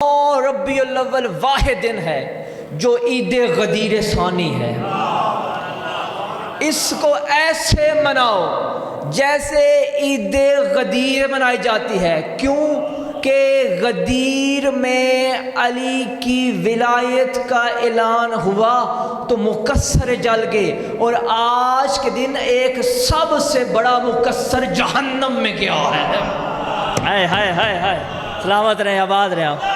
اور ربیع الاول واحد دن ہے جو عید غدیر ثانی ہے۔ اس کو ایسے مناؤ جیسے عید غدیر منائی جاتی ہے۔ کیوں کہ غدیر میں علی کی ولایت کا اعلان ہوا تو مکسر جل گئے، اور آج کے دن ایک سب سے بڑا مکسر جہنم میں گیا ہے۔ ہائے ہائے ہائے ہائے، سلامت رہیں، آباد رہیں آپ۔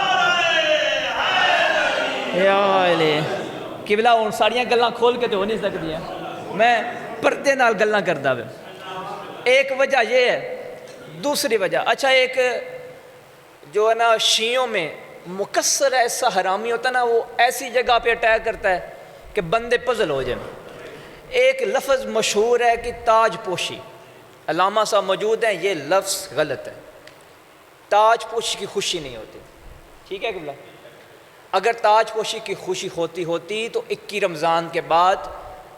یا علی قبلہ ہوں ساریاں گلاں کھول کے تو ہو نہیں سکتی ہیں، میں پردے نال گلاں کردا وے۔ ایک وجہ یہ ہے، دوسری وجہ اچھا ایک جو ہے نا شیعوں میں مکسر ایسا حرامی ہوتا ہے نا، وہ ایسی جگہ پہ اٹیک کرتا ہے کہ بندے پزل ہو جائیں۔ ایک لفظ مشہور ہے کہ تاج پوشی، علامہ صاحب موجود ہیں، یہ لفظ غلط ہے۔ تاج پوشی کی خوشی نہیں ہوتی، ٹھیک ہے قبلہ؟ اگر تاج پوشی کی خوشی ہوتی تو 21 رمضان کے بعد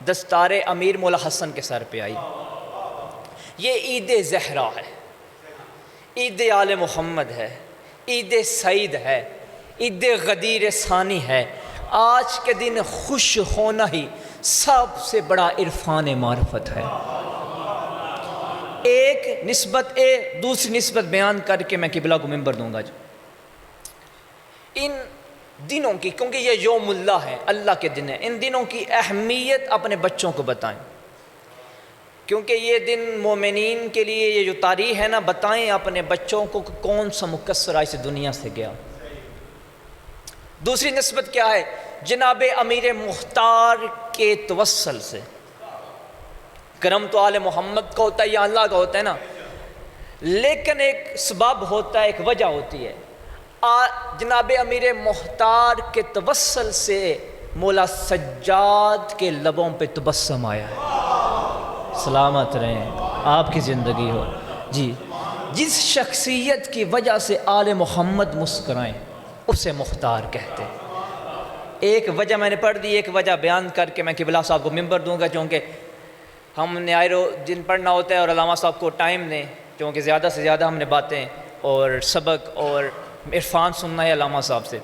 دستار امیر مولا حسن کے سر پہ آئی۔ یہ عید زہرا ہے، عید آل محمد ہے، عید سعید ہے، عید غدیر ثانی ہے۔ آج کے دن خوش ہونا ہی سب سے بڑا عرفان معرفت ہے۔ ایک نسبت دوسری نسبت بیان کر کے میں قبلہ کو منبر دوں گا۔ ان دنوں کی، کیونکہ یہ یوم اللہ ہے، اللہ کے دن ہے، ان دنوں کی اہمیت اپنے بچوں کو بتائیں، کیونکہ یہ دن مومنین کے لیے یہ جو تاریخ ہے نا، بتائیں اپنے بچوں کو کہ کون سا مکسر اس دنیا سے گیا۔ دوسری نسبت کیا ہے؟ جناب امیر مختار کے توسل سے۔ کرم تو آل محمد کا ہوتا ہے یا اللہ کا ہوتا ہے نا، لیکن ایک سبب ہوتا ہے، ایک وجہ ہوتی ہے۔ جناب امیر مختار کے توسل سے مولا سجاد کے لبوں پہ تبسم آیا ہے۔ سلامت رہیں، آپ کی زندگی ہو جی۔ جس شخصیت کی وجہ سے آل محمد مسکرائیں اسے مختار کہتے۔ ایک وجہ میں نے پڑھ دی، ایک وجہ بیان کر کے میں قبلہ صاحب کو منبر دوں گا، چونکہ ہم نے آئے دن پڑھنا ہوتا ہے اور علامہ صاحب کو ٹائم دیں، چونکہ زیادہ سے زیادہ ہم نے باتیں اور سبق اور عرفان سننا ہے علامہ صاحب سے۔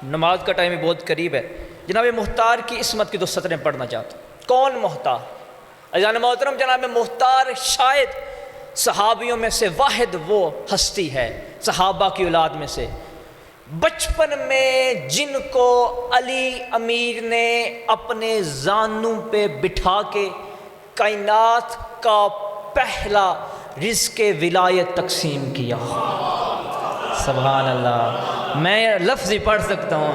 نماز کا ٹائم بھی بہت قریب ہے۔ جناب مختار کی عصمت کی 2 سطریں پڑھنا چاہتا ہوں۔ کون مختار؟ عزیزان محترم، جناب مختار شاید صحابیوں میں سے واحد وہ ہستی ہے، صحابہ کی اولاد میں سے، بچپن میں جن کو علی امیر نے اپنے زانوں پہ بٹھا کے کائنات کا پہلا رزق ولایت تقسیم کیا۔ سبحان اللہ، میں لفظ ہی پڑھ سکتا ہوں،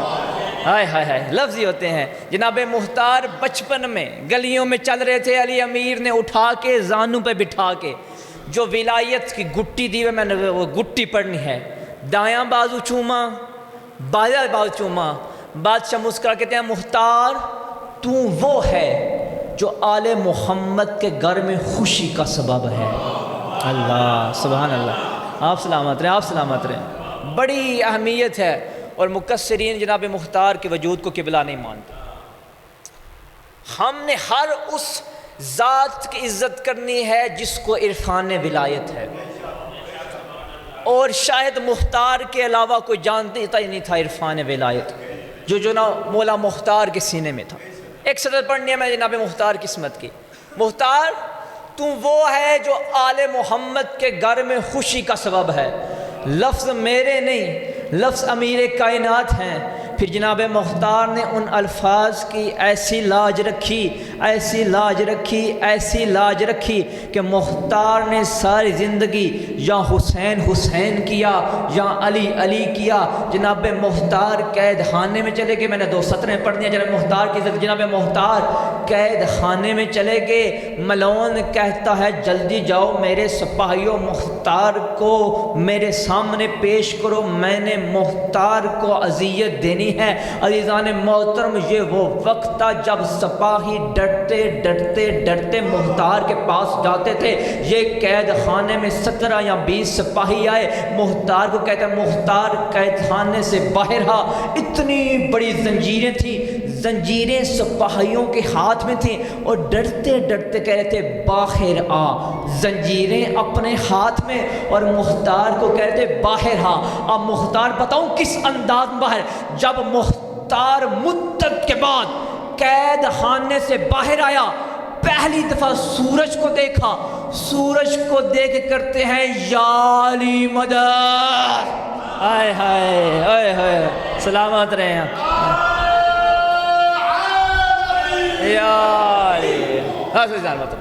ہائے ہائے ہائے، لفظ ہی ہوتے ہیں۔ جناب مختار بچپن میں گلیوں میں چل رہے تھے، علی امیر نے اٹھا کے زانوں پہ بٹھا کے جو ولایت کی گٹی دی ہے، میں نے وہ گٹی پڑھنی ہے، دایاں بازو چوما، بایاں بازو چوما۔ بادشاہ مسکرا کہتے ہیں مختار تو وہ ہے جو آل محمد کے گھر میں خوشی کا سبب ہے۔ اللہ سبحان اللہ، آپ سلامت رہیں، آپ سلامت رہیں۔ بڑی اہمیت ہے، اور مکسرین جناب مختار کے وجود کو قبلہ نہیں مانتے۔ ہم نے ہر اس ذات کی عزت کرنی ہے جس کو عرفان ولایت ہے، اور شاید مختار کے علاوہ کوئی جانتا ہی نہیں تھا عرفان ولایت جو نا مولا مختار کے سینے میں تھا۔ ایک سطر پڑھنی ہے میں جناب مختار کی عصمت کی۔ مختار تو وہ ہے جو آل محمد کے گھر میں خوشی کا سبب ہے۔ لفظ میرے نہیں، لفظ امیر کائنات ہیں۔ پھر جناب مختار نے ان الفاظ کی ایسی لاج رکھی، ایسی لاج رکھی، ایسی لاج رکھی کہ مختار نے ساری زندگی یا حسین حسین کیا یا علی علی کیا۔ جناب مختار قید خانے میں چلے گئے، میں نے 2 سطریں پڑھ دیں جناب مختار کی عزت۔ جناب مختار قید خانے میں چلے گئے، ملعون کہتا ہے جلدی جاؤ میرے سپاہیوں، مختار کو میرے سامنے پیش کرو، میں نے مختار کو اذیت دینی ہے۔ عزیزان محترم، یہ وہ وقت تھا جب سپاہی ڈرتے ڈرتے ڈرتے مختار کے پاس جاتے تھے۔ یہ قید خانے میں 17 یا 20 سپاہی آئے، مختار کو کہتے ہیں مختار قید خانے سے باہر آ۔ اتنی بڑی زنجیریں تھیں، زنجیریں سپاہیوں کے ہاتھ میں تھیں اور ڈرتے ڈرتے کہہ رہے تھے باہر آ، زنجیریں اپنے ہاتھ میں اور مختار کو کہہ رہے تھے باہر آ۔ اب مختار بتاؤں کس انداز میں باہر، جب مختار مدت کے بعد قید خانے سے باہر آیا، پہلی دفعہ سورج کو دیکھا، سورج کو دیکھ کرتے ہیں یا علی مدد، آئے ہائے آئے ہائے، سلامت رہے ہیں یا علی۔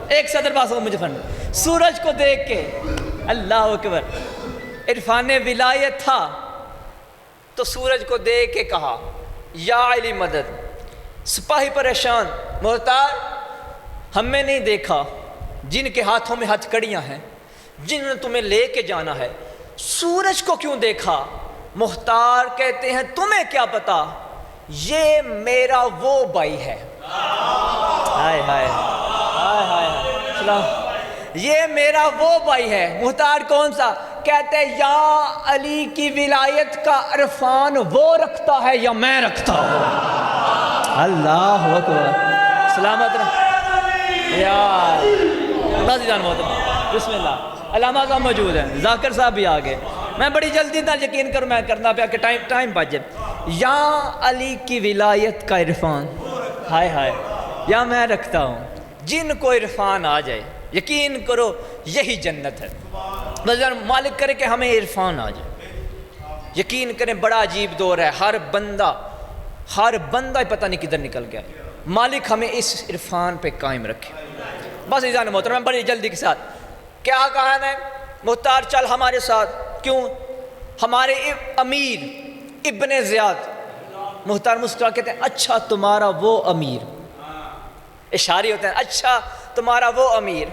ایک صدر باس ہو مجھے فرما، سورج کو دیکھ کے اللہ اکبر، عرفان ولایت تھا تو سورج کو دیکھ کے کہا یا علی مدد۔ سپاہی پریشان، محتار ہمیں نہیں دیکھا، جن کے ہاتھوں میں ہتھ کڑیاں ہیں، جن نے تمہیں لے کے جانا ہے، سورج کو کیوں دیکھا؟ محتار کہتے ہیں تمہیں کیا پتا، یہ میرا وہ بھائی ہے، ہائے ہائے ہائے ہائے، یہ میرا وہ بھائی ہے۔ محتار کون سا؟ کہتے ہیں یا علی کی ولایت کا عرفان وہ رکھتا ہے یا میں رکھتا ہوں۔ اللہ اکبر، سلامت رہے یا ناظرین محترم، بسم اللہ۔ علامہ صاحب موجود ہیں، ذاکر صاحب بھی آگے، میں بڑی جلدی نہ یقین کروں، میں کرنا پیا کہ ٹائم بچے۔ یا علی کی ولایت کا عرفان، ہائے ہائے، یا میں رکھتا ہوں، جن کو عرفان آ جائے یقین کرو یہی جنت ہے۔ بس مالک کرے کہ ہمیں عرفان آ جائے، یقین کریں بڑا عجیب دور ہے، ہر بندہ پتہ نہیں کدھر نکل گیا، مالک ہمیں اس عرفان پہ قائم رکھے۔ بس عزیزان محترم، بڑی جلدی کے ساتھ کیا کہنا ہے؟ محتار چل ہمارے ساتھ، کیوں؟ ہمارے امیر ابن زیاد۔ محتار مسکرا کہتے ہیں اچھا تمہارا وہ امیر، اشاری ہوتے ہیں اچھا تمہارا وہ امیر۔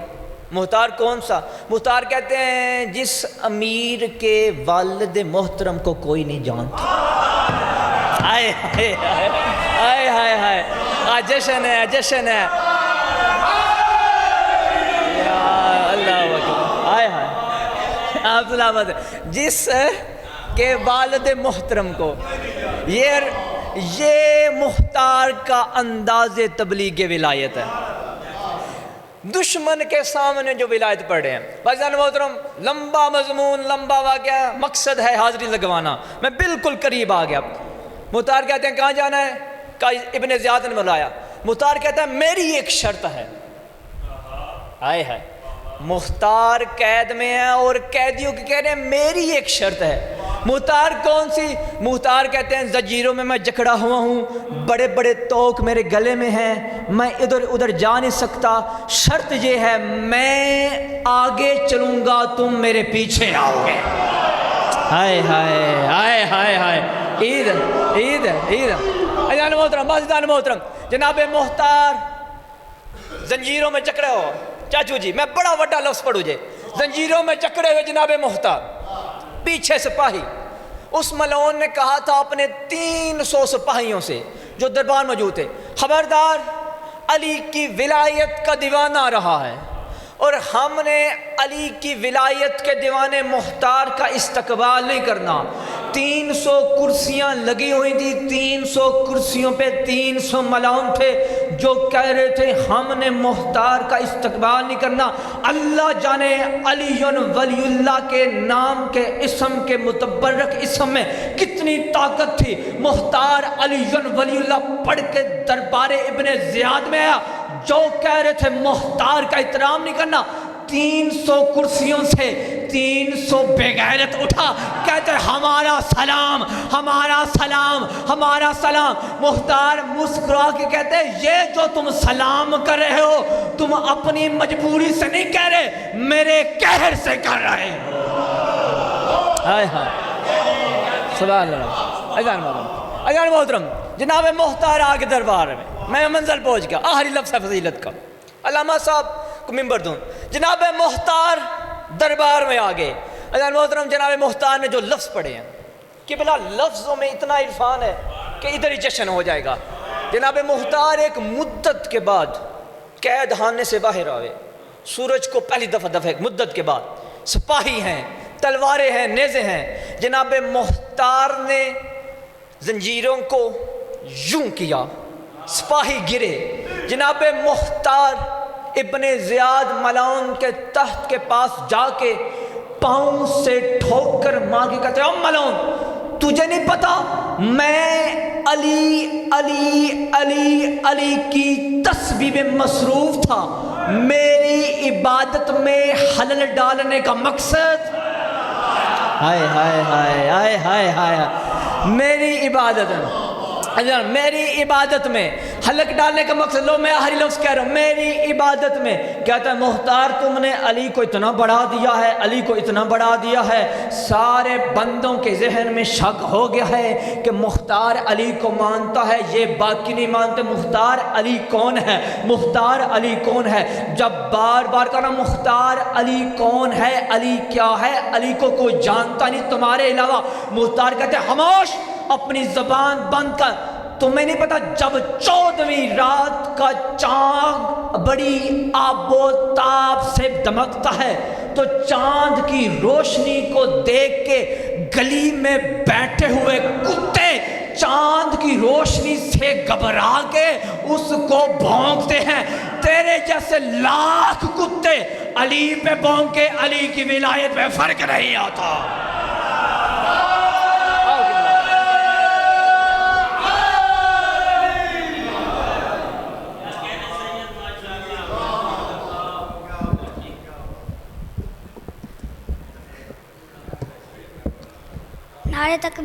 محتار کون سا؟ محتار کہتے ہیں جس امیر کے والد محترم کو کوئی نہیں جانتا۔ آئے ہائے ہائے ہائے ہائے، آج جشن ہے، جشن ہے، یا اللہ اکبر، آئے ہائے، آپ سلامت ہیں۔ جس کے والد محترم کو، یہ محتار کا انداز تبلیغ ولایت ہے، دشمن کے سامنے جو ولایت پڑھ رہے ہیں۔ بھائیان محترم، لمبا مضمون، لمبا واقعہ، مقصد ہے حاضری لگوانا، میں بالکل قریب آ گیا۔ محتار کہتے ہیں کہاں جانا ہے؟ ابن زیاد نے بلایا۔ محتار کہتا ہے میری ایک شرط ہے۔ آئے ہائے، محتار قید میں ہے اور قیدیوں کی کہہ رہے ہیں میری ایک شرط ہے۔ محتار کون سی؟ محتار کہتے ہیں زنجیروں میں جکڑا ہوا ہوں، بڑے بڑے توق میرے گلے میں ہیں، میں ادھر ادھر جا نہیں سکتا، شرط یہ ہے میں آگے چلوں گا تم میرے پیچھے آؤ گے۔ ہائے ہائے ہائے ہائے ہائے، عید عید عید۔ عزیزان محترم، عزیزان محترم، جناب محتار زنجیروں میں جکڑے ہو، چاچو جی میں بڑا وڈا لفظ پڑھوں جے، زنجیروں میں جکڑے ہوئے جناب محتار، پیچھے سپاہی۔ اس ملعون نے کہا تھا اپنے 300 سپاہیوں سے جو دربار موجود تھے، خبردار علی کی ولایت کا دیوانہ رہا ہے اور ہم نے علی کی ولایت کے دیوانے محتار کا استقبال نہیں کرنا۔ 300 کرسیاں لگی ہوئی تھی، 300 کرسیوں پہ 300 ملعون تھے جو کہہ رہے تھے ہم نے محتار کا استقبال نہیں کرنا۔ اللہ جانے علی ولی اللہ کے نام کے اسم کے متبرک اسم میں کتنی طاقت تھی۔ محتار علی ولی اللہ پڑھ کے دربار ابن زیاد میں آیا، جو کہہ رہے تھے محتار کا احترام نہیں کرنا، 300 کرسیوں سے 300 بے غیرت اٹھا، کہتے ہمارا سلام ہمارا سلام ہمارا سلام۔ محتار مسکرا کے کہتے یہ جو تم سلام کر رہے ہو تم اپنی مجبوری سے نہیں کہہ رہے، میرے قہر سے کر رہے ہو۔ ہائے ہائے، سبحان اللہ۔ اذان محترم، جناب محتار آگے دربار میں منزل پہنچ گیا، آخری لفظ ہے فضیلت کا، علامہ صاحب کو ممبر دوں۔ جناب محتار دربار میں آگے، اذان محترم، جناب محتار نے جو لفظ پڑھے ہیں کہ بلا لفظوں میں اتنا عرفان ہے کہ ادھر ہی جشن ہو جائے گا۔ جناب محتار ایک مدت کے بعد قید خانے سے باہر آئے، سورج کو پہلی دفعہ ایک مدت کے بعد، سپاہی ہیں، تلواریں ہیں، نیزے ہیں۔ جناب محتار نے زنجیروں کو یوں کیا، سپاہی گرے، جناب مختار ابن زیاد ملعون کے تخت کے پاس جا کے پاؤں سے ٹھوک کر ماں کی کہتے ہیں او ملعون تجھے نہیں پتا میں علی علی علی علی کی تسبیح میں مصروف تھا، میری عبادت میں حلل ڈالنے کا مقصد ہائے ہائے ہائے ہائے ہائے ہائے میری عبادت میں حلق ڈالنے کا مقصد، لو میں آخری لفظ کہہ رہا ہوں، میری عبادت میں کہتا ہے مختار تم نے علی کو اتنا بڑھا دیا ہے، علی کو اتنا بڑھا دیا ہے، سارے بندوں کے ذہن میں شک ہو گیا ہے کہ مختار علی کو مانتا ہے، یہ باقی نہیں مانتے مختار علی کون ہے، مختار علی کون ہے۔ جب بار بار کہنا مختار علی کون ہے، علی کیا ہے، علی کو کوئی جانتا نہیں تمہارے علاوہ، مختار کہتے ہیں خاموش اپنی زبان بند کر، تمہیں نہیں پتا جب 14ویں رات کا چاند بڑی آب و تاب سے دمکتا ہے تو چاند کی روشنی کو دیکھ کے گلی میں بیٹھے ہوئے کتے چاند کی روشنی سے گھبرا کے اس کو بھونکتے ہیں، تیرے جیسے لاکھ کتے علی پہ بھونک کے علی کی ولایت پہ فرق نہیں آتا۔ نعرے تک